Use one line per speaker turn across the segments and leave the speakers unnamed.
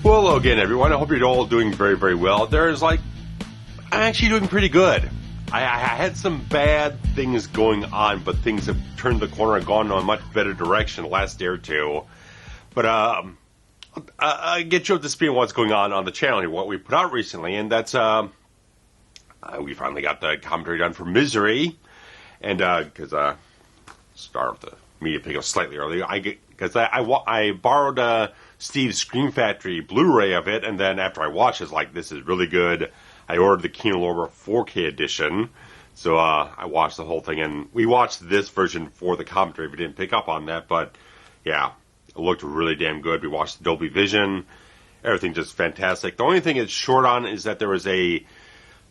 Well, hello again, everyone. I hope you're all doing very, very well. I'm actually doing pretty good. I had some bad things going on, but things have turned the corner and gone in a much better direction the last day or two. But I'll get you up to speed on what's going on the channel here, what we put out recently, and that's we finally got the commentary done for Misery, and because start of the media pick up slightly early, I borrowed Steve's Scream Factory Blu-ray of it, and then after I watched it, I was like, this is really good. I ordered the Kino Lorber 4K edition, so I watched the whole thing, and we watched this version for the commentary. We didn't pick up on that, but yeah, it looked really damn good. We watched the Dolby Vision, everything just fantastic. The only thing it's short on is that there was a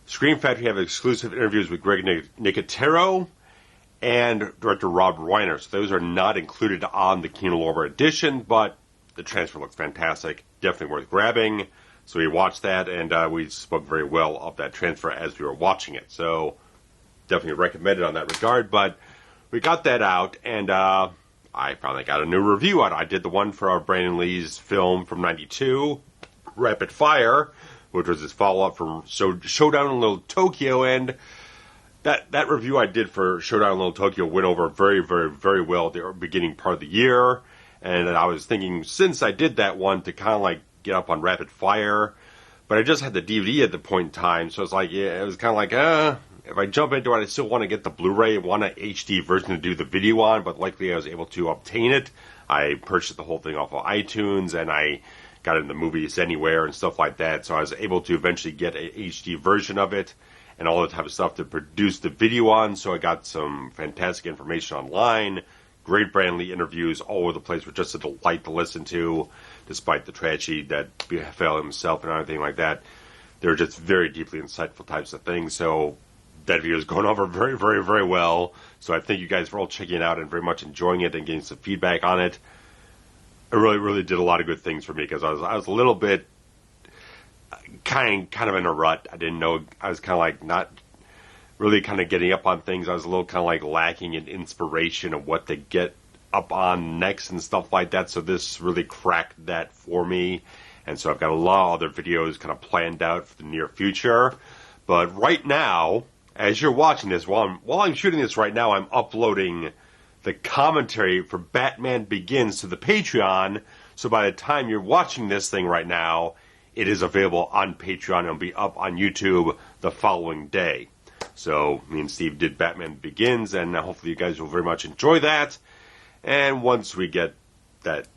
Scream Factory have exclusive interviews with Greg Nicotero and director Rob Reiner, so those are not included on the Kino Lorber edition, but the transfer looks fantastic, definitely worth grabbing. So we watched that, and we spoke very well of that transfer as we were watching it. So definitely recommend it on that regard. But we got that out, and I finally got a new review out. I did the one for our Brandon Lee's film from '92, Rapid Fire, which was his follow-up from Showdown in Little Tokyo, and that review I did for Showdown in Little Tokyo went over very, very, very well at the beginning part of the year. And I was thinking, since I did that one, to kind of like get up on Rapid Fire, but I just had the DVD at the point in time, so it's like, yeah, it was kind of like, if I jump into it, I still want to get the Blu-ray, want an HD version to do the video on, but luckily I was able to obtain it. I purchased the whole thing off of iTunes, and I got it in the Movies Anywhere and stuff like that, so I was able to eventually get an HD version of it, and all the type of stuff to produce the video on, so I got some fantastic information online. Great Brandon Lee interviews all over the place, were just a delight to listen to, despite the tragedy that befell himself and everything like that. They're just very deeply insightful types of things, so that video is going over very, very, very well. So I thank you guys for all checking it out and very much enjoying it and getting some feedback on it. It really, really did a lot of good things for me, because I was a little bit kind of in a rut. I didn't know, I was kind of like not really kind of getting up on things. I was a little kind of like lacking in inspiration of what to get up on next and stuff like that. So this really cracked that for me. And so I've got a lot of other videos kind of planned out for the near future. But right now, as you're watching this, while I'm shooting this right now, I'm uploading the commentary for Batman Begins to the Patreon. So by the time you're watching this thing right now, it is available on Patreon and will be up on YouTube the following day. So me and Steve did Batman Begins, and hopefully you guys will very much enjoy that. And once we get that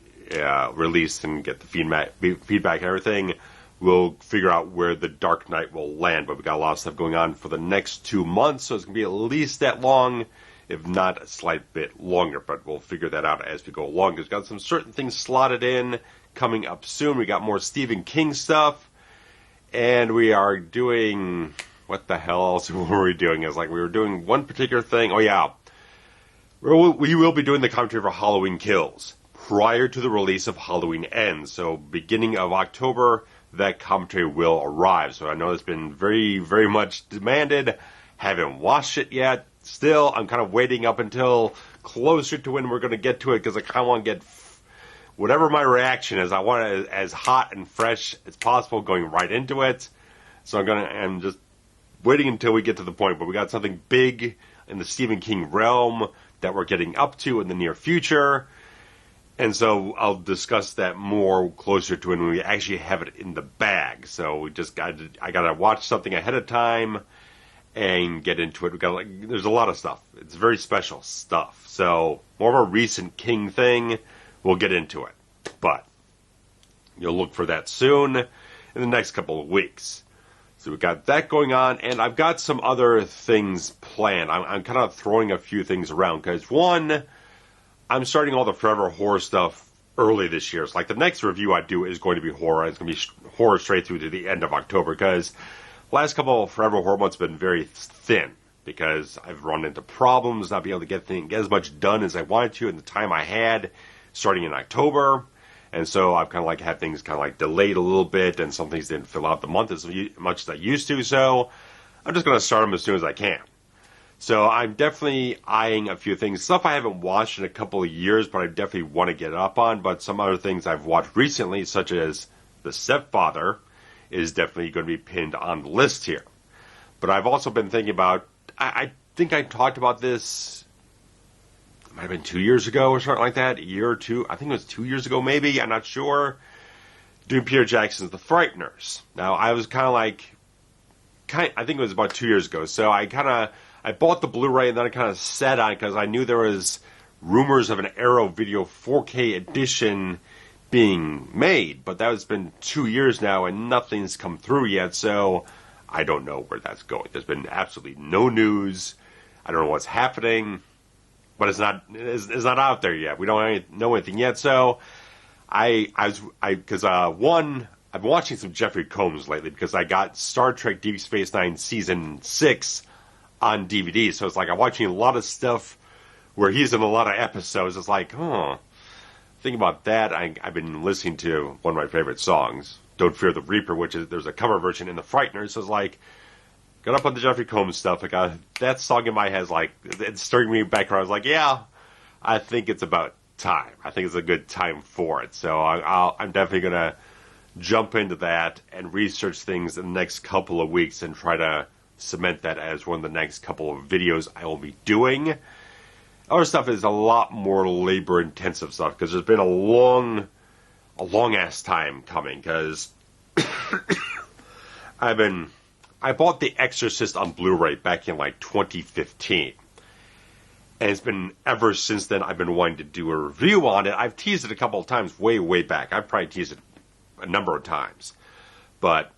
released and get the feedback and everything, we'll figure out where The Dark Knight will land. But we've got a lot of stuff going on for the next 2 months, so it's going to be at least that long, if not a slight bit longer. But we'll figure that out as we go along. We've got some certain things slotted in coming up soon. We got more Stephen King stuff, and we are doing... What the hell else were we doing? It was like we were doing one particular thing. Oh, yeah. We will be doing the commentary for Halloween Kills prior to the release of Halloween Ends. So beginning of October, that commentary will arrive. So I know it's been very, very much demanded. Haven't watched it yet. Still, I'm kind of waiting up until closer to when we're going to get to it, because I kind of want to get whatever my reaction is. I want it as hot and fresh as possible going right into it. So I'm just waiting until we get to the point, but we got something big in the Stephen King realm that we're getting up to in the near future, and so I'll discuss that more closer to when we actually have it in the bag. So I gotta watch something ahead of time and get into it. There's a lot of stuff. It's very special stuff. So more of a recent King thing. We'll get into it, but you'll look for that soon in the next couple of weeks. So we've got that going on, and I've got some other things planned. I'm kind of throwing a few things around, because one, I'm starting all the Forever Horror stuff early this year. It's like the next review I do is going to be horror. It's going to be horror straight through to the end of October, because the last couple of Forever Horror months have been very thin, because I've run into problems, not being able to get as much done as I wanted to in the time I had starting in October. And so I've kind of like had things kind of like delayed a little bit, and some things didn't fill out the month as much as I used to. So I'm just going to start them as soon as I can. So I'm definitely eyeing a few things. Stuff I haven't watched in a couple of years, but I definitely want to get up on. But some other things I've watched recently, such as the The Stepfather is definitely going to be pinned on the list here. But I've also been thinking about, I think I talked about this, it might have been 2 years ago or something like that, a year or two. I think it was 2 years ago maybe, I'm not sure. Doing Peter Jackson's The Frighteners. Now, I was I think it was about 2 years ago. So I bought the Blu-ray and then I kind of sat on it because I knew there was rumors of an Arrow Video 4K edition being made. But that has been 2 years now and nothing's come through yet. So I don't know where that's going. There's been absolutely no news. I don't know what's happening. But it's not out there yet. We don't know anything yet. So I've been watching some Jeffrey Combs lately because I got Star Trek Deep Space Nine Season 6 on DVD. So it's like I'm watching a lot of stuff where he's in a lot of episodes. It's like, think about that. I've been listening to one of my favorite songs, Don't Fear the Reaper, which is, there's a cover version in The Frighteners. So it's like, got up on the Jeffrey Combs stuff. I got that song in my head, like, it's stirring me back around. I was like, yeah, I think it's about time. I think it's a good time for it. So I'm definitely going to jump into that and research things in the next couple of weeks and try to cement that as one of the next couple of videos I will be doing. Other stuff is a lot more labor-intensive stuff because there's been a long-ass time coming because I bought The Exorcist on Blu-ray back in like 2015. And it's been ever since then I've been wanting to do a review on it. I've teased it a couple of times way, way back. I've probably teased it a number of times. But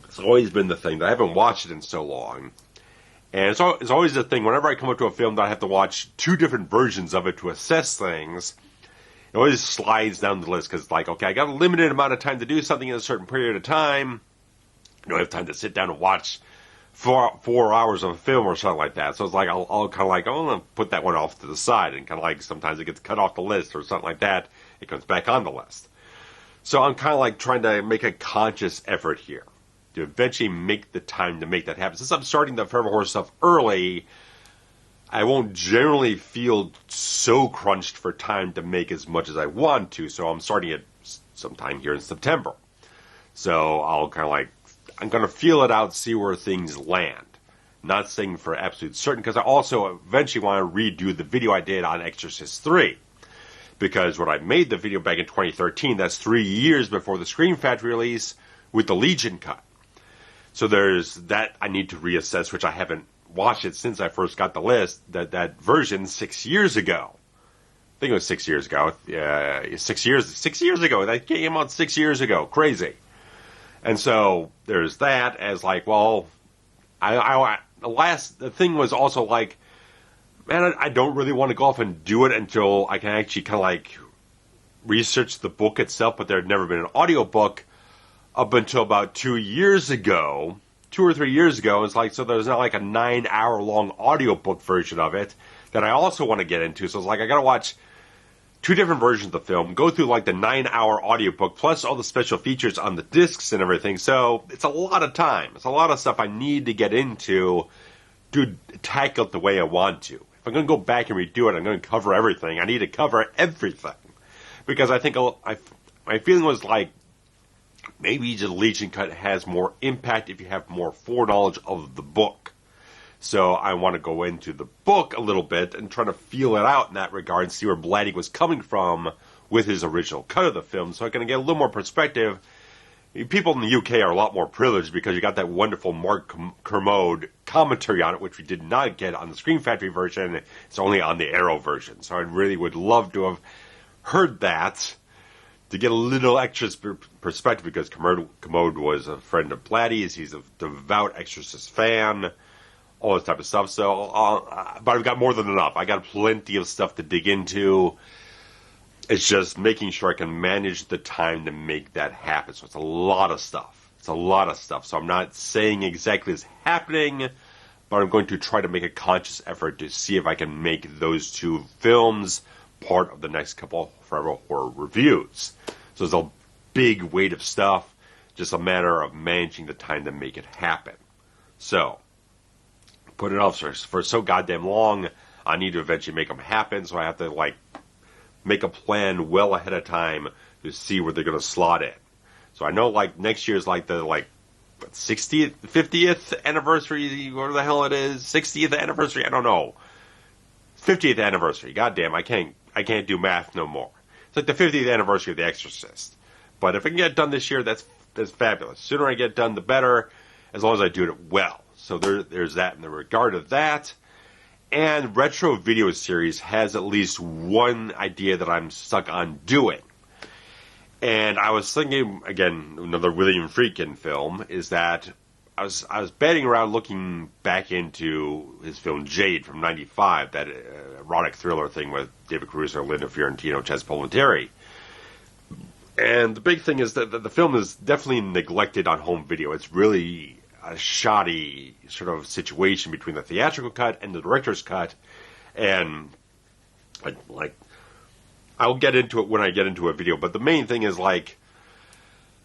it's always been the thing that I haven't watched it in so long. And it's always the thing, whenever I come up to a film that I have to watch two different versions of it to assess things, it always slides down the list because it's like, okay, I got a limited amount of time to do something in a certain period of time. I don't have time to sit down and watch 4 hours of a film or something like that. So it's like, I'll kind of like, I'm going to put that one off to the side. And kind of like, sometimes it gets cut off the list or something like that. It comes back on the list. So I'm kind of like trying to make a conscious effort here to eventually make the time to make that happen. Since I'm starting the Forever Horror stuff early, I won't generally feel so crunched for time to make as much as I want to. So I'm starting it sometime here in September. So I'll kind of like, I'm going to feel it out, see where things land. Not saying for absolute certain, because I also eventually want to redo the video I did on Exorcist 3. Because when I made the video back in 2013, that's 3 years before the Scream Factory release with the Legion cut. So there's that I need to reassess, which I haven't watched it since I first got the list, that version 6 years ago. I think it was 6 years ago. 6 years ago. That came out 6 years ago. Crazy. And so there's that as like, well, the thing was also like, man, I don't really want to go off and do it until I can actually kind of like research the book itself, but there had never been an audiobook up until about 2 years ago, 2 or 3 years ago. It's like, so there's not like a 9-hour long audiobook version of it that I also want to get into. So it's like, I got to watch two different versions of the film, go through like the 9-hour audiobook, plus all the special features on the discs and everything. So it's a lot of time. It's a lot of stuff I need to get into to tackle it the way I want to. If I'm going to go back and redo it, I'm going to cover everything. I need to cover everything. Because I think my feeling was like, maybe the Legion cut has more impact if you have more foreknowledge of the book. So I want to go into the book a little bit and try to feel it out in that regard and see where Blatty was coming from with his original cut of the film. So I can get a little more perspective. People in the UK are a lot more privileged because you got that wonderful Mark Kermode commentary on it, which we did not get on the Scream Factory version. It's only on the Arrow version. So I really would love to have heard that to get a little extra perspective, because Kermode was a friend of Blatty's. He's a devout Exorcist fan, all this type of stuff. So, but I've got more than enough. I got plenty of stuff to dig into. It's just making sure I can manage the time to make that happen. So it's a lot of stuff. So I'm not saying exactly what's happening, but I'm going to try to make a conscious effort to see if I can make those two films part of the next couple Forever Horror reviews. So there's a big weight of stuff, just a matter of managing the time to make it happen. So, put it off for so goddamn long, I need to eventually make them happen, so I have to like make a plan well ahead of time to see where they're going to slot it. So I know like next year's like the 60th, 50th anniversary, whatever the hell it is, 60th anniversary, I don't know. 50th anniversary, goddamn, I can't do math no more. It's like the 50th anniversary of The Exorcist. But if I can get it done this year, that's fabulous. The sooner I get it done, the better, as long as I do it well. So there's that in the regard of that. And Retro Video Series has at least one idea that I'm stuck on doing. And I was thinking, again, another William Friedkin film, is that I was batting around looking back into his film Jade from '95, that erotic thriller thing with David Caruso, Linda Fiorentino, Chaz Palminteri. And the big thing is that the film is definitely neglected on home video. It's really a shoddy sort of situation between the theatrical cut and the director's cut. And like I'll get into it when I get into a video, but the main thing is like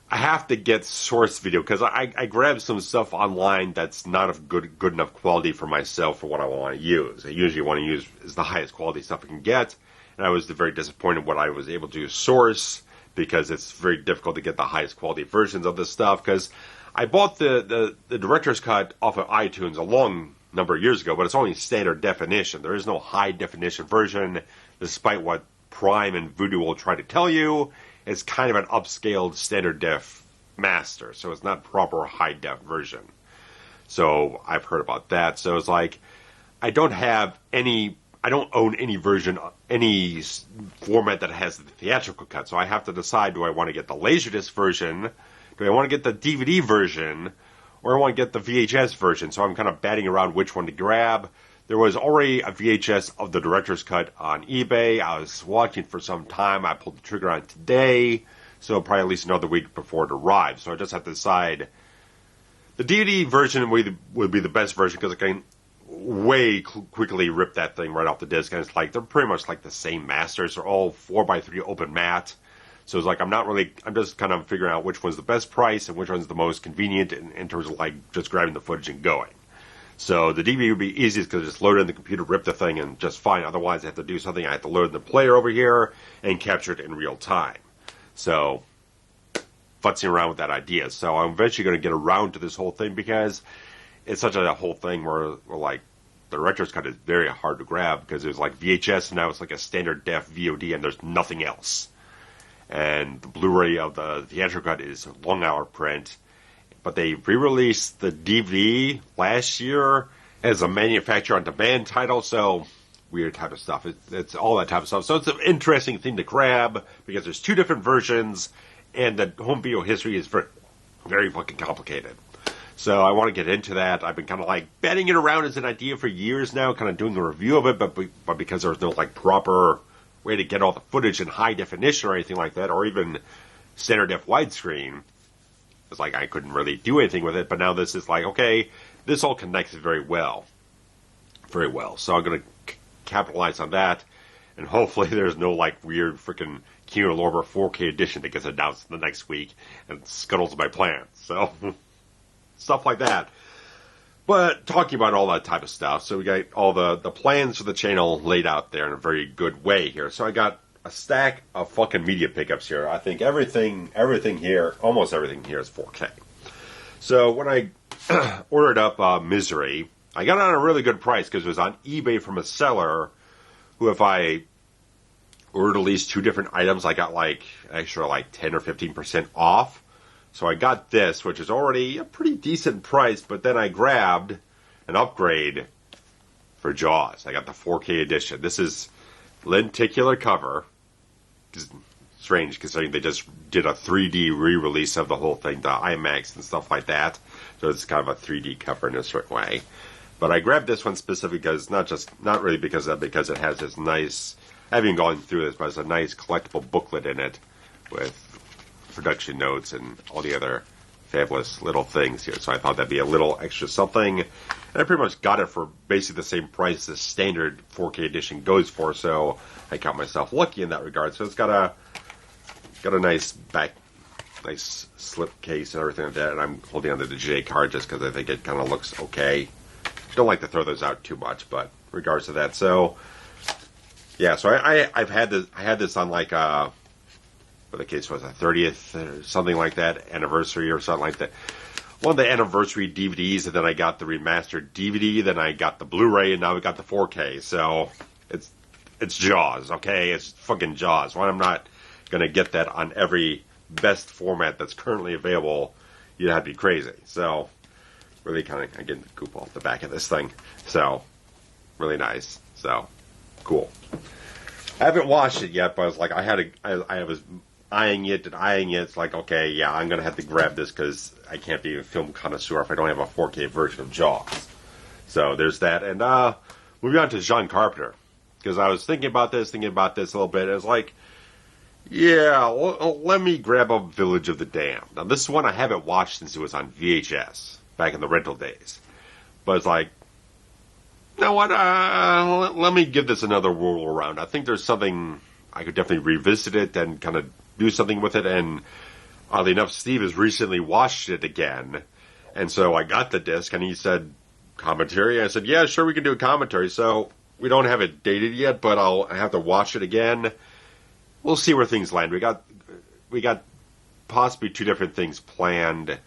I have to get source video because I grabbed some stuff online that's not of good enough quality for myself for what I want to use. I usually want to use is the highest quality stuff I can get, and I was very disappointed what I was able to source because it's very difficult to get the highest quality versions of this stuff. Because I bought the director's cut off of iTunes a long number of years ago, but it's only standard definition. There is no high definition version, despite what Prime and Vudu will try to tell you. It's kind of an upscaled standard def master, so it's not proper high def version. So I've heard about that. So it's like I don't own any version, any format that has the theatrical cut. So I have to decide: do I want to get the Laserdisc version? Do I want to get the DVD version? Or I want to get the VHS version? So I'm kind of batting around which one to grab. There was already a VHS of the director's cut on eBay. I was watching for some time. I pulled the trigger on it today, so probably at least another week before it arrives. So I just have to decide. The DVD version would be the best version because I can quickly rip that thing right off the disc, and it's like they're pretty much like the same masters. They're all 4x3 open matte. So it's like I'm just kind of figuring out which one's the best price and which one's the most convenient in terms of like just grabbing the footage and going. So the DVD would be easiest because I just load it in the computer, rip the thing, and just fine. Otherwise, I have to do something. I have to load in the player over here and capture it in real time. So, futzing around with that idea. So I'm eventually going to get around to this whole thing because it's such a whole thing where like the director's cut is very hard to grab because there's like VHS and now it's like a standard def VOD and there's nothing else. And the Blu-ray of the theatrical cut is long hour print. But they re-released the DVD last year as a manufacturer-on-demand title, so weird type of stuff. It's all that type of stuff. So it's an interesting thing to grab because there's two different versions, and the home video history is very, very fucking complicated. So I want to get into that. I've been kind of like batting it around as an idea for years now, kind of doing a review of it, but because there's no like proper way to get all the footage in high definition or anything like that, or even standard def widescreen, it's like I couldn't really do anything with it, but now this is like, okay, this all connects very well. Very well. So I'm going to capitalize on that, and hopefully there's no like weird freaking Kino Lorber 4K edition that gets announced the next week and scuttles my plans. So, stuff like that. But talking about all that type of stuff, so we got all the plans for the channel laid out there in a very good way here. So I got a stack of fucking media pickups here. I think everything here, almost everything here is 4K. So when I ordered up Misery, I got it on a really good price because it was on eBay from a seller who, if I ordered at least two different items, I got like extra like 10 or 15% off. So I got this, which is already a pretty decent price, but then I grabbed an upgrade for Jaws. I got the 4K edition. This is lenticular cover. It's strange considering they just did a 3D re-release of the whole thing, the IMAX and stuff like that. So it's kind of a 3D cover in a certain way. But I grabbed this one specifically because not really because it has this nice, I haven't gone through this, but it's a nice collectible booklet in it with production notes and all the other fabulous little things here. So I thought that'd be a little extra something. And I pretty much got it for basically the same price the standard 4K edition goes for, so I count myself lucky in that regard. So it's got a nice nice slip case and everything like that, and I'm holding on to the J card just because I think it kind of looks okay. Don't like to throw those out too much, but in regards to that. So Yeah, so I've had this. I had this on like what the case was, a 30th or something like that anniversary or something like that. One of the anniversary DVDs, and then I got the remastered DVD. Then I got the Blu-ray, and now we got the 4K. So it's Jaws, okay? It's fucking Jaws. Why I'm not gonna get that on every best format that's currently available? You'd have to be crazy. So really kind of getting the goop off the back of this thing. So really nice. So cool. I haven't watched it yet, but I was like, I was eyeing it and eyeing it. It's like, okay, yeah, I'm gonna have to grab this because I can't be a film connoisseur if I don't have a 4K version of Jaws. So there's that. And moving on to John Carpenter, because I was thinking about this a little bit. It was like, yeah, let me grab a Village of the Damned. Now this is one I haven't watched since it was on VHS back in the rental days. But it's like, you know what? Let me give this another whirl around. I think there's something I could definitely revisit it and kind of do something with it. And oddly enough, Steve has recently watched it again, and so I got the disc, and he said commentary. I said, yeah, sure, we can do a commentary. So we don't have it dated yet, but I have to watch it again. We'll see where things land. We got possibly two different things planned.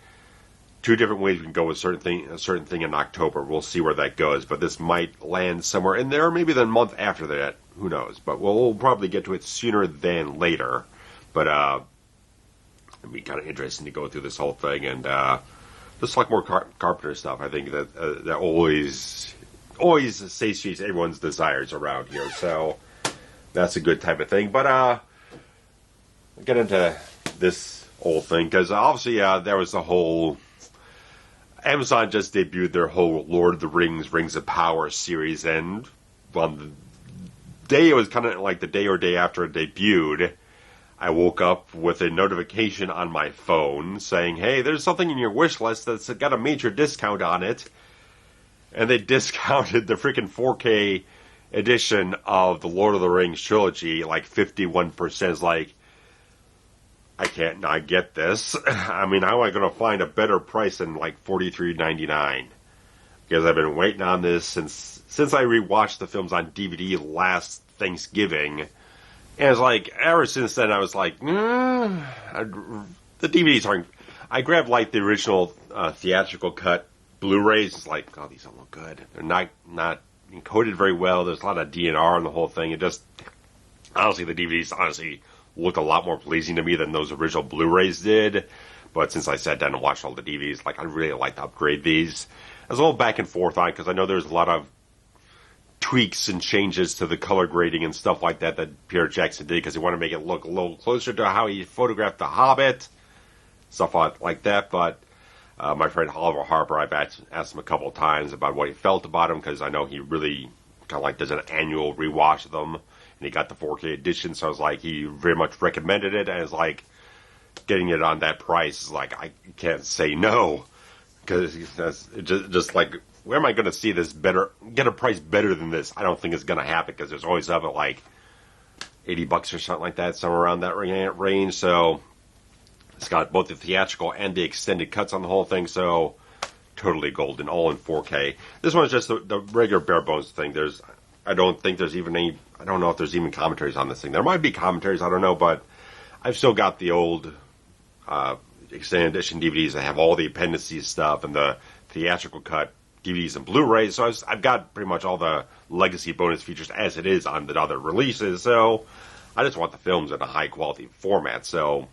Two different ways we can go with a certain thing in October. We'll see where that goes, but this might land somewhere in there, maybe the month after that. Who knows? But we'll probably get to it sooner than later. But it'd be kind of interesting to go through this whole thing and just like more Carpenter stuff. I think that always satiates everyone's desires around here. So that's a good type of thing. But I'll get into this whole thing because obviously there was the whole. Amazon just debuted their whole Lord of the Rings, Rings of Power series, and on the day, it was kind of like the day or day after it debuted, I woke up with a notification on my phone saying, hey, there's something in your wish list that's got a major discount on it, and they discounted the freaking 4K edition of the Lord of the Rings trilogy, like 51%. It's like, I can't not get this. I mean, how am I going to find a better price than like $43.99? Because I've been waiting on this since I rewatched the films on DVD last Thanksgiving. And it's like, ever since then, I was like, the DVDs aren't. I grabbed like the original theatrical cut Blu-rays. It's like, oh, these don't look good. They're not encoded very well. There's a lot of DNR on the whole thing. It just, honestly, the DVDs, looked a lot more pleasing to me than those original Blu-rays did. But since I sat down and watched all the DVDs, like, I really like to upgrade these. I was a little back and forth on it because I know there's a lot of tweaks and changes to the color grading and stuff like that Peter Jackson did because he wanted to make it look a little closer to how he photographed The Hobbit, stuff like that. But my friend Oliver Harper, I've asked him a couple of times about what he felt about him because I know he really kind of like does an annual rewatch of them. And he got the 4K edition, so I was like, he very much recommended it, and it's like, getting it on that price is like, I can't say no, because it's just like, where am I going to see this better, get a price better than this? I don't think it's going to happen, because there's always up at like $80 or something like that, somewhere around that range, so it's got both the theatrical and the extended cuts on the whole thing, so totally golden, all in 4K. This one's just the regular bare bones thing. I don't think there's even any. I don't know if there's even commentaries on this thing. There might be commentaries. I don't know, but I've still got the old extended edition DVDs that have all the appendices stuff and the theatrical cut DVDs and Blu-rays. So I've got pretty much all the legacy bonus features as it is on the other releases. So I just want the films in a high quality format. So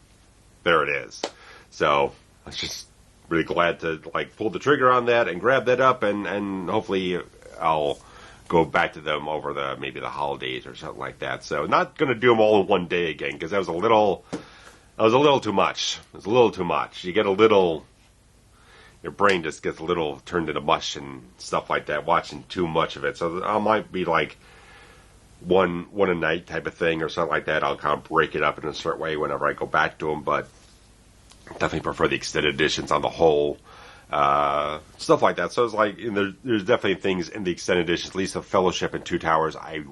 there it is. So I was just really glad to like pull the trigger on that and grab that up, and hopefully I'll go back to them over maybe the holidays or something like that. So not going to do them all in one day again because that was a little too much. It was a little too much. You get a little, your brain just gets a little turned into mush and stuff like that watching too much of it. So I might be like one a night type of thing or something like that. I'll kind of break it up in a certain way whenever I go back to them, but definitely prefer the extended editions on the whole. Stuff like that. So it's like, there's definitely things in the extended editions, at least the Fellowship and Two Towers, I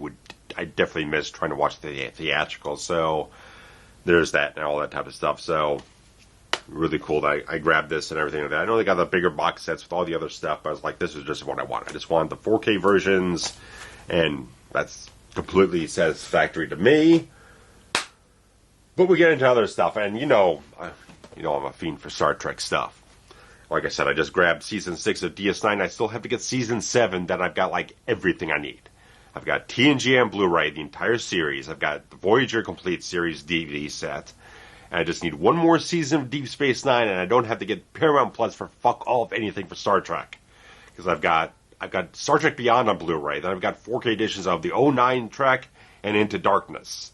definitely miss trying to watch the theatrical. So there's that and all that type of stuff. So really cool that I grabbed this and everything like that. I know they got the bigger box sets with all the other stuff, but I was like, this is just what I want. I just wanted the 4K versions, and that's completely satisfactory to me. But we get into other stuff, and I'm a fiend for Star Trek stuff. Like I said, I just grabbed Season 6 of DS9. I still have to get Season 7, then I've got, everything I need. I've got TNG and Blu-ray, the entire series. I've got the Voyager Complete Series DVD set. And I just need one more season of Deep Space Nine, and I don't have to get Paramount Plus for fuck all of anything for Star Trek. Because I've got Star Trek Beyond on Blu-ray. Then I've got 4K editions of the 09 Trek and Into Darkness.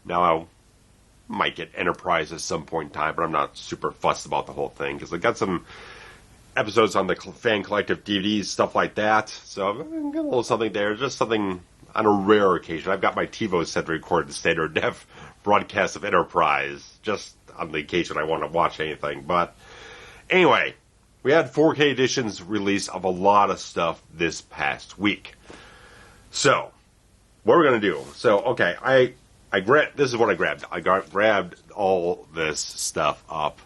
Now, I might get Enterprise at some point in time, but I'm not super fussed about the whole thing. Because I got some episodes on the Fan Collective DVDs, stuff like that. So I've got a little something there. Just something on a rare occasion. I've got my TiVo set to record the standard def broadcast of Enterprise, just on the occasion I want to watch anything. But anyway, we had 4K editions release of a lot of stuff this past week. So, what are we going to do? So, okay, this is what I grabbed. I grabbed all this stuff up,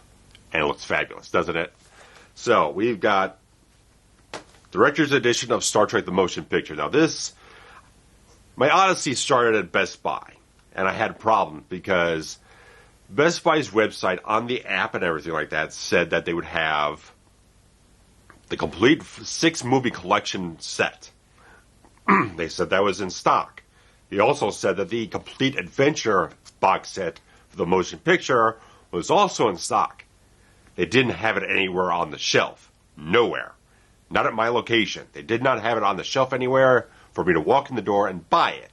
and it looks fabulous, doesn't it? So, we've got Director's Edition of Star Trek The Motion Picture. Now, my odyssey started at Best Buy, and I had a problem because Best Buy's website on the app and everything like that said that they would have the complete 6-movie collection set. They said that was in stock. They also said that the complete adventure box set for the motion picture was also in stock. They didn't have it anywhere on the shelf. Nowhere. Not at my location. They did not have it on the shelf anywhere for me to walk in the door and buy it.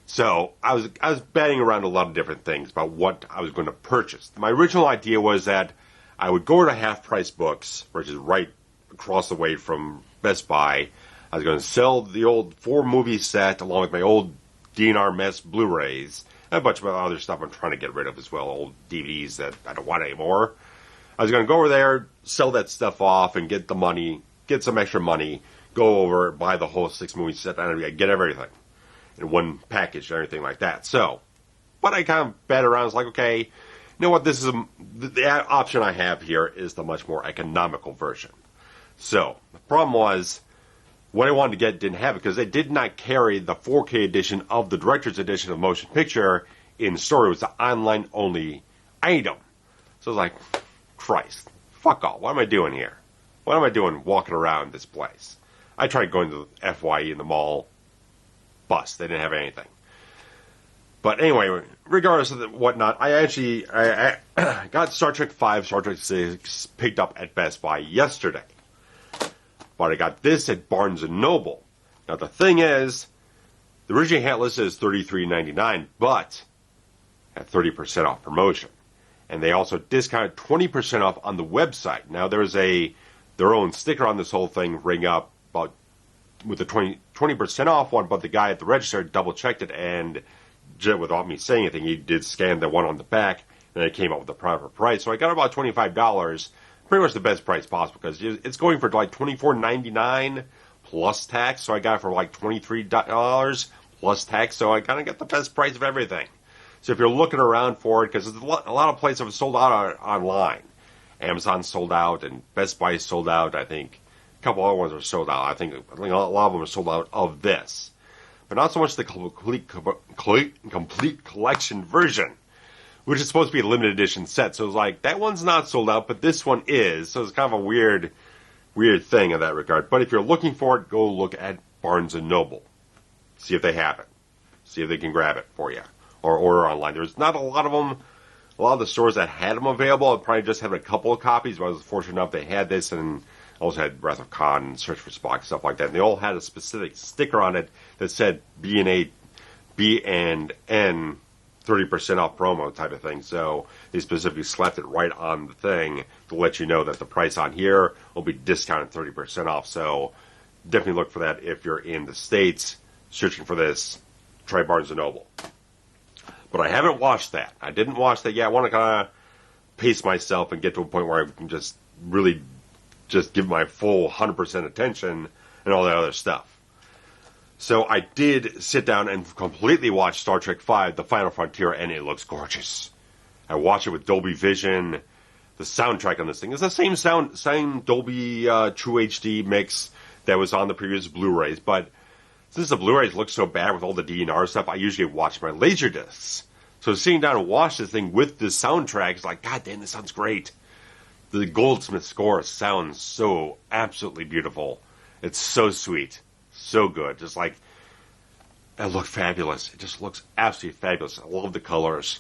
So I was batting around a lot of different things about what I was going to purchase. My original idea was that I would go to Half Price Books, which is right across the way from Best Buy. I was going to sell the old 4-movie set along with my old DNR Mess Blu-rays and a bunch of other stuff I'm trying to get rid of as well, old DVDs that I don't want anymore. I was going to go over there, sell that stuff off, and get the money, get some extra money, go over, buy the whole 6-movie set, and get everything in one package and everything like that. So, but I kind of bat around. It's like, okay, you know what? This is the option I have here is the much more economical version. So the problem was what I wanted to get didn't have it because they did not carry the 4K edition of the Director's Edition of Motion Picture in store. It was an online only item. So I was like, Christ, fuck all. What am I doing here? What am I doing walking around this place? I tried going to the FYE in the mall. Bust. They didn't have anything. But anyway, regardless of whatnot, I got Star Trek 5, Star Trek 6 picked up at Best Buy yesterday. But I got this at Barnes & Noble. Now the thing is, the original hat listed is $33.99, but at 30% off promotion. And they also discounted 20% off on the website. Now there's their own sticker on this whole thing, ring up about with the 20% off one, but the guy at the register double-checked it, and without me saying anything, he did scan the one on the back, and it came up with the proper price. So I got about $25, pretty much the best price possible, because it's going for like $24.99 plus tax, so I got it for like $23 plus tax, so I kind of got the best price of everything. So if you're looking around for it, because a lot of places have sold out online. Amazon sold out, and Best Buy sold out, I think. A couple other ones are sold out. I think a lot of them are sold out of this. But not so much the complete collection version, which is supposed to be a limited edition set. So it's like, that one's not sold out, but this one is. So it's kind of a weird thing in that regard. But if you're looking for it, go look at Barnes & Noble. See if they have it. See if they can grab it for you. Or order online. There's not a lot of them. A lot of the stores that had them available, I probably just had a couple of copies, but I was fortunate enough they had this, and also had Wrath of Khan and Search for Spock, stuff like that. And they all had a specific sticker on it that said B&N 30% off promo type of thing. So they specifically slapped it right on the thing to let you know that the price on here will be discounted 30% off. So definitely look for that if you're in the States searching for this. Try Barnes & Noble. But I haven't watched that. I didn't watch that yet. I want to kind of pace myself and get to a point where I can just really just give my full 100% attention and all that other stuff. So I did sit down and completely watch Star Trek V, The Final Frontier, and it looks gorgeous. I watched it with Dolby Vision. The soundtrack on this thing is the same Dolby True HD mix that was on the previous Blu-rays, but Since the Blu-rays look so bad with all the DNR stuff, I usually watch my Laserdiscs. So sitting down and watch this thing with the soundtrack is like, God damn, this sounds great. The Goldsmith score sounds so absolutely beautiful. It's so sweet. So good. Just like, it looked fabulous. It just looks absolutely fabulous. I love the colors.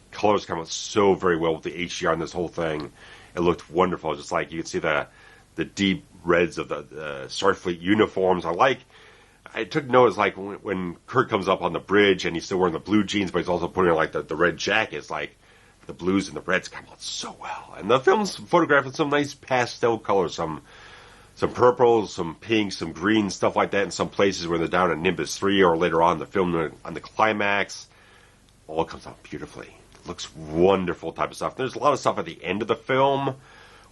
Colors come out so very well with the HDR in this whole thing. It looked wonderful. Just like you can see the deep reds of the Starfleet uniforms. I took notice, like, when Kirk comes up on the bridge and he's still wearing the blue jeans, but he's also putting on, like, the red jacket. It's like the blues and the reds come out so well. And the film's photographed with some nice pastel colors, some purples, some pinks, some greens, stuff like that in some places where they're down in Nimbus 3 or later on in the film on the climax. All comes out beautifully. It looks wonderful type of stuff. There's a lot of stuff at the end of the film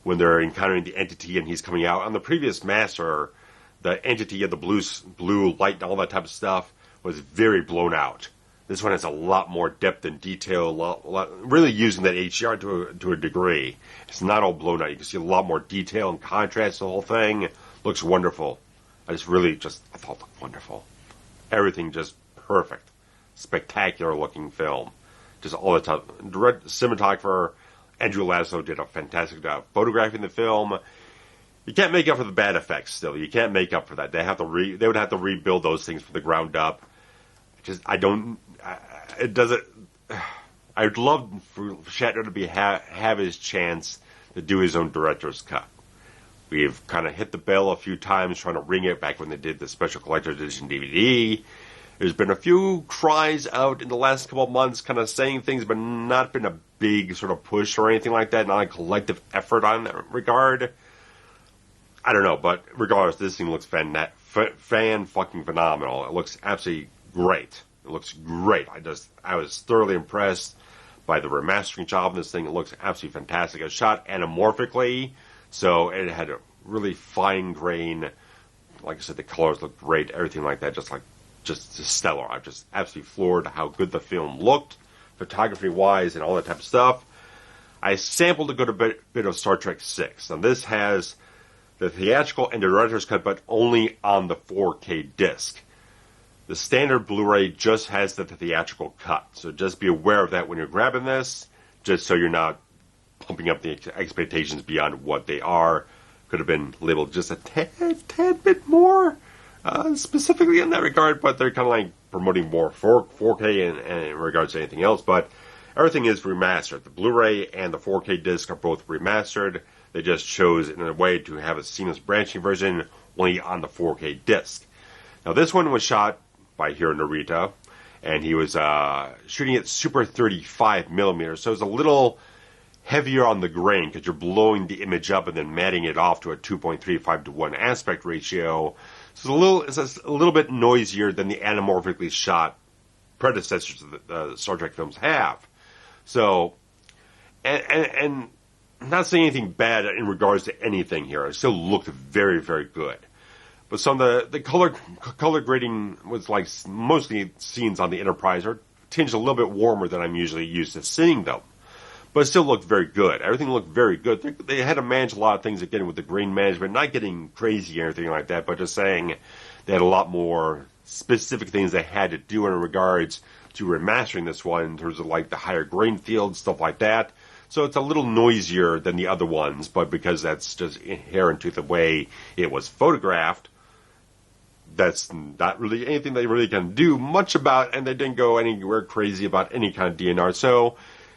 when they're encountering the entity and he's coming out. On the previous Master, the entity of the blue light and all that type of stuff was very blown out. This one has a lot more depth and detail, really using that HDR to a degree. It's not all blown out. You can see a lot more detail and contrast. The whole thing looks wonderful. I thought it looked wonderful. Everything just perfect. Spectacular looking film. Just all the time. Cinematographer Andrew Laszlo did a fantastic job photographing the film. You can't make up for the bad effects still. You can't make up for that. They would have to rebuild those things from the ground up. I'd love for Shatner to have his chance to do his own director's cut. We've kind of hit the bell a few times trying to ring it back when they did the special collector's edition DVD. There's been a few cries out in the last couple of months kind of saying things, but not been a big sort of push or anything like that, not a collective effort on that regard. I don't know, but regardless, this thing looks fucking phenomenal. It looks absolutely great. It looks great. I was thoroughly impressed by the remastering job of this thing. It looks absolutely fantastic. It's shot anamorphically, so it had a really fine grain. Like I said, the colors look great. Everything like that, just stellar. I'm just absolutely floored how good the film looked, photography-wise, and all that type of stuff. I sampled a good bit of Star Trek VI. Now, this has the theatrical and the director's cut, but only on the 4K disc. The standard Blu-ray just has the theatrical cut, so just be aware of that when you're grabbing this, just so you're not pumping up the expectations beyond what they are. Could have been labeled just a tad bit more, specifically in that regard, but they're kind of like promoting more 4K in regards to anything else, but everything is remastered. The Blu-ray and the 4K disc are both remastered. They just chose in a way to have a seamless branching version only on the 4K disc. Now, this one was shot by Hiro Narita, and he was shooting at Super 35 millimeters, so it's a little heavier on the grain because you're blowing the image up and then matting it off to a 2.35 to 1 aspect ratio. So it's a little bit noisier than the anamorphically shot predecessors the Star Trek films have. So, and I'm not saying anything bad in regards to anything here. It still looked very, very good. But some of the color grading was like mostly scenes on the Enterprise are tinged a little bit warmer than I'm usually used to seeing them. But it still looked very good. Everything looked very good. They had to manage a lot of things again with the grain management, not getting crazy or anything like that, but just saying they had a lot more specific things they had to do in regards to remastering this one in terms of like the higher grain field, stuff like that. So it's a little noisier than the other ones, but because that's just inherent to the way it was photographed, that's not really anything they really can do much about, and they didn't go anywhere crazy about any kind of DNR. So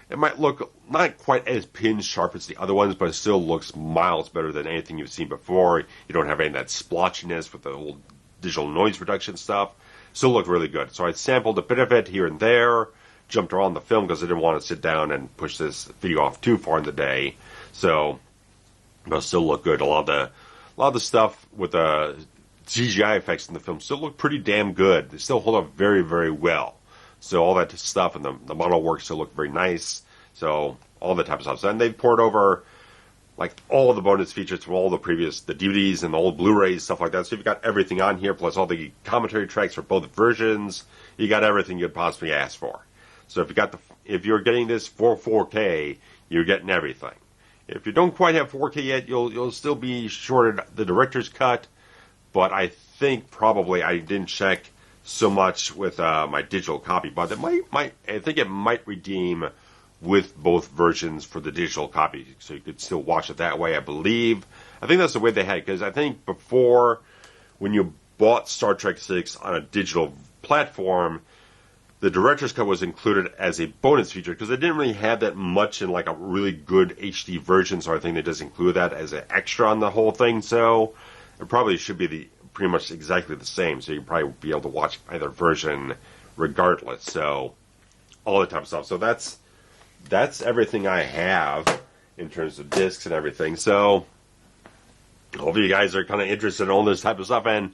it might look not quite as pin sharp as the other ones, but it still looks miles better than anything you've seen before. You don't have any of that splotchiness with the old digital noise reduction stuff. Still looked really good. So I sampled a bit of it here and there, jumped around the film because I didn't want to sit down and push this video off too far in the day. So, but it still looked good. A lot of the stuff with the CGI effects in the film still look pretty damn good. They still hold up very, very well. So all that stuff and the model work still look very nice. So all the type of stuff. And they've poured over like all of the bonus features from all the DVDs and the old Blu-rays, stuff like that. So you've got everything on here, plus all the commentary tracks for both versions. You got everything you'd possibly ask for. So if you're getting this for 4K, you're getting everything. If you don't quite have 4K yet, you'll still be shorted the director's cut. But I think probably I didn't check so much with my digital copy, but I think it might redeem with both versions for the digital copy, so you could still watch it that way, I believe. I think that's the way they had it, because I think before, when you bought Star Trek VI on a digital platform, the director's cut was included as a bonus feature, because they didn't really have that much in like a really good HD version, so I think they just included that as an extra on the whole thing, so it probably should be pretty much exactly the same, so you'd probably be able to watch either version regardless, so all the type of stuff. So that's everything I have in terms of discs and everything. So hopefully you guys are kind of interested in all this type of stuff. And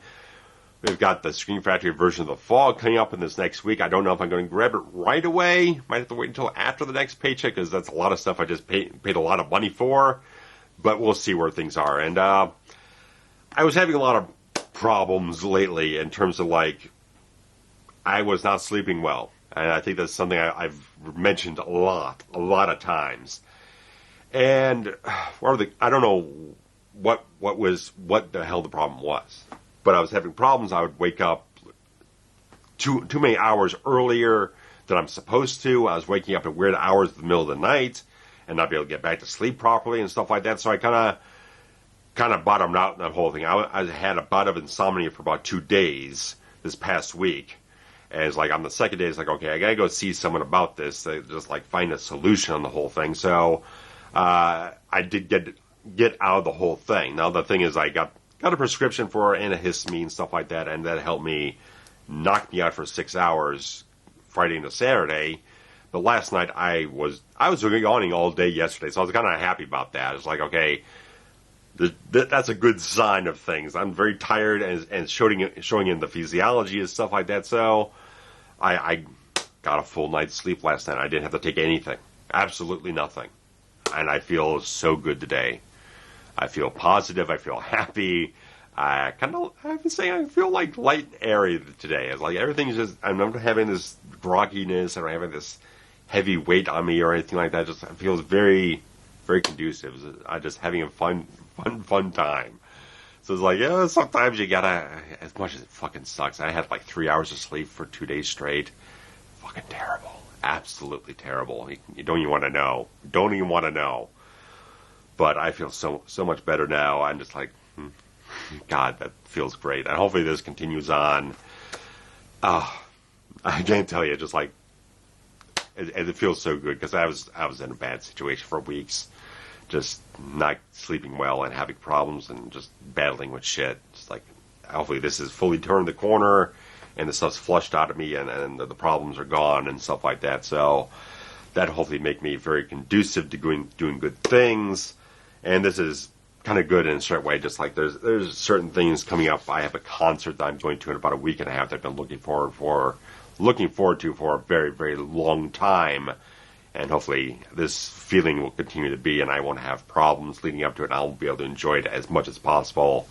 we've got the Screen Factory version of The Fog coming up in this next week. I don't know if I'm going to grab it right away. Might have to wait until after the next paycheck, because that's a lot of stuff I just paid a lot of money for. But we'll see where things are. And I was having a lot of problems lately in terms of, like, I was not sleeping well. And I think that's something I've mentioned a lot of times. And I don't know what the hell the problem was. But I was having problems. I would wake up too many hours earlier than I'm supposed to. I was waking up at weird hours in the middle of the night and not be able to get back to sleep properly and stuff like that. So I kind of bottomed out in that whole thing. I had a bout of insomnia for about 2 days this past week. And it's like on the second day, it's like, okay, I gotta go see someone about this. Just like find a solution on the whole thing. So I did get out of the whole thing. Now the thing is, I got a prescription for antihistamine, stuff like that, and that helped me knock me out for 6 hours Friday into Saturday. But last night I was yawning all day yesterday, so I was kind of happy about that. It's like, okay, that's a good sign of things. I'm very tired and showing in the physiology and stuff like that. So I got a full night's sleep last night. I didn't have to take anything, absolutely nothing, and I feel so good today. I feel positive. I feel happy. I have to say, I feel like light and airy today. It's like everything's just, I'm not having this grogginess. I don't have this heavy weight on me or anything like that. It feels very, very conducive. I'm just having a fun time. So it's like, yeah, sometimes you gotta, as much as it fucking sucks, I had like 3 hours of sleep for 2 days straight. Fucking terrible. Absolutely terrible. You don't even want to know. Don't even want to know. But I feel so much better now. I'm just like, God, that feels great. And hopefully this continues on. I can't tell you, just like, it feels so good, because I was in a bad situation for weeks. Just not sleeping well and having problems and just battling with shit. It's like, hopefully this has fully turned the corner and the stuff's flushed out of me and the problems are gone and stuff like that. So that hopefully make me very conducive to doing good things. And this is kind of good in a certain way. Just like there's certain things coming up. I have a concert that I'm going to in about a week and a half that I've been looking forward to for a very, very long time. And hopefully this feeling will continue to be, and I won't have problems leading up to it. I'll be able to enjoy it as much as possible.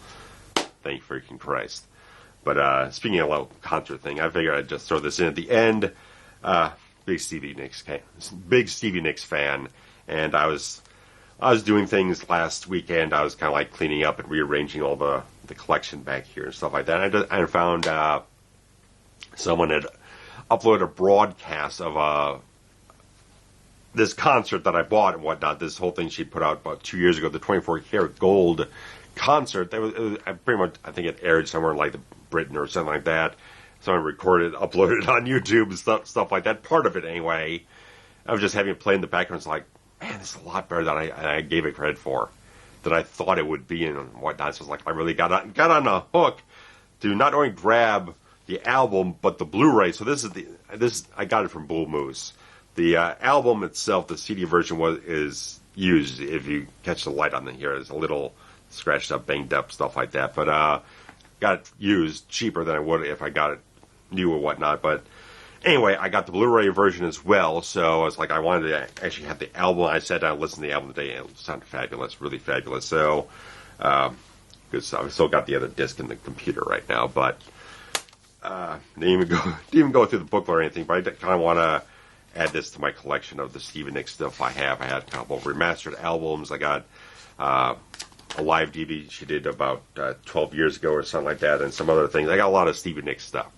Thank you, freaking Christ. But speaking of a little concert thing, I figured I'd just throw this in at the end. Big Stevie Nicks fan, and I was doing things last weekend. I was kind of like cleaning up and rearranging all the collection back here and stuff like that. And I found someone had uploaded a broadcast of this concert that I bought and whatnot. This whole thing she put out about 2 years ago, the 24 karat gold concert. I think it aired somewhere in like Britain or something like that. Someone recorded, uploaded it on YouTube and stuff like that. Part of it anyway. I was just having it play in the background. It's like, man, this is a lot better than I gave it credit for, that I thought it would be and whatnot. So it's like I really got on a hook to not only grab the album but the Blu-ray. So this I got it from Bull Moose. The album itself, the CD version is used. If you catch the light on here, it's a little scratched up, banged up, stuff like that. But got it used cheaper than I would if I got it new or whatnot. But anyway, I got the Blu-ray version as well. So I was like, I wanted to actually have the album. I sat down and listened to the album today, and it sounded fabulous, really fabulous. So good stuff. I still got the other disc in the computer right now, but didn't even go through the booklet or anything. But I kind of want to add this to my collection of the Stevie Nicks stuff I have. I had a couple of remastered albums. I got a live DVD she did about 12 years ago or something like that, and some other things. I got a lot of Stevie Nicks stuff.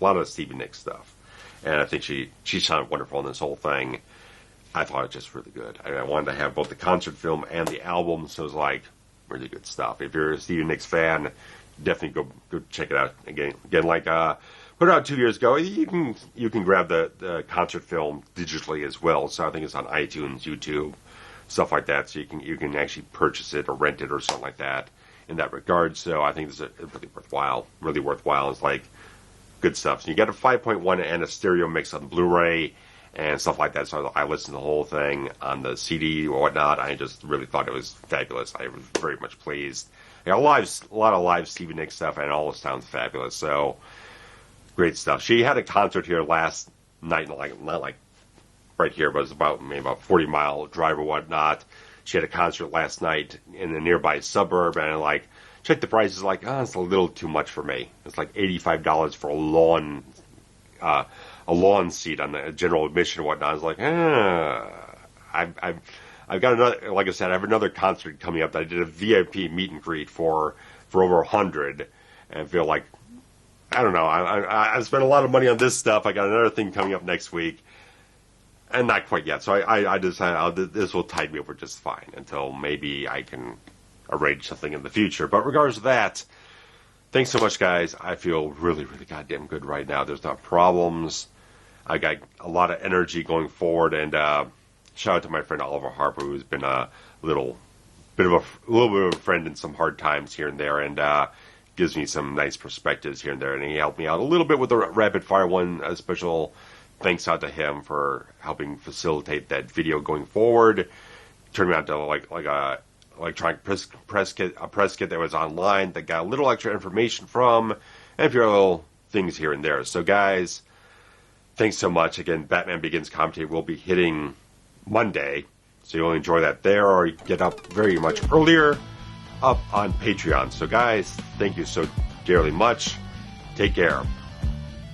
And I think she sounded wonderful in this whole thing. I thought it was just really good. I wanted to have both the concert film and the album, so it was like really good stuff. If you're a Stevie Nicks fan, definitely go check it out again. Like put it out 2 years ago. You can grab the concert film digitally as well. So I think it's on iTunes, YouTube, stuff like that. So you can actually purchase it or rent it or something like that in that regard. So I think this is really worthwhile. It's like good stuff. So you got a 5.1 and a stereo mix on Blu-ray and stuff like that. So I listened to the whole thing on the CD or whatnot. I just really thought it was fabulous. I was very much pleased. A lot of live Stevie Nicks stuff, and it all sounds fabulous. So great stuff. She had a concert here last night, not like right here, but it was about 40-mile drive or whatnot. She had a concert last night in a nearby suburb, and checked the prices, it's a little too much for me. It's like $85 for a lawn seat on the general admission and whatnot. I was like, I've got another, like I said, I have another concert coming up that I did a VIP meet and greet for over 100, and I feel like, I don't know, I spent a lot of money on this stuff. I got another thing coming up next week, and not quite yet. So I decided this will tide me over just fine until maybe I can arrange something in the future. But regardless of that, thanks so much, guys. I feel really, really goddamn good right now. There's not problems. I got a lot of energy going forward, and shout out to my friend Oliver Harper, who's been a little bit of a friend in some hard times here and there, and gives me some nice perspectives here and there. And he helped me out a little bit with the rapid fire one. A special thanks out to him for helping facilitate that video going forward. Turned me on to a electronic press kit that was online that got a little extra information from, and a few little things here and there. So, guys, thanks so much. Again, Batman Begins commentary will be hitting Monday, so you'll enjoy that there, or you can get up very much earlier up on Patreon. So, guys, thank you so dearly much. Take care.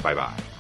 Bye-bye.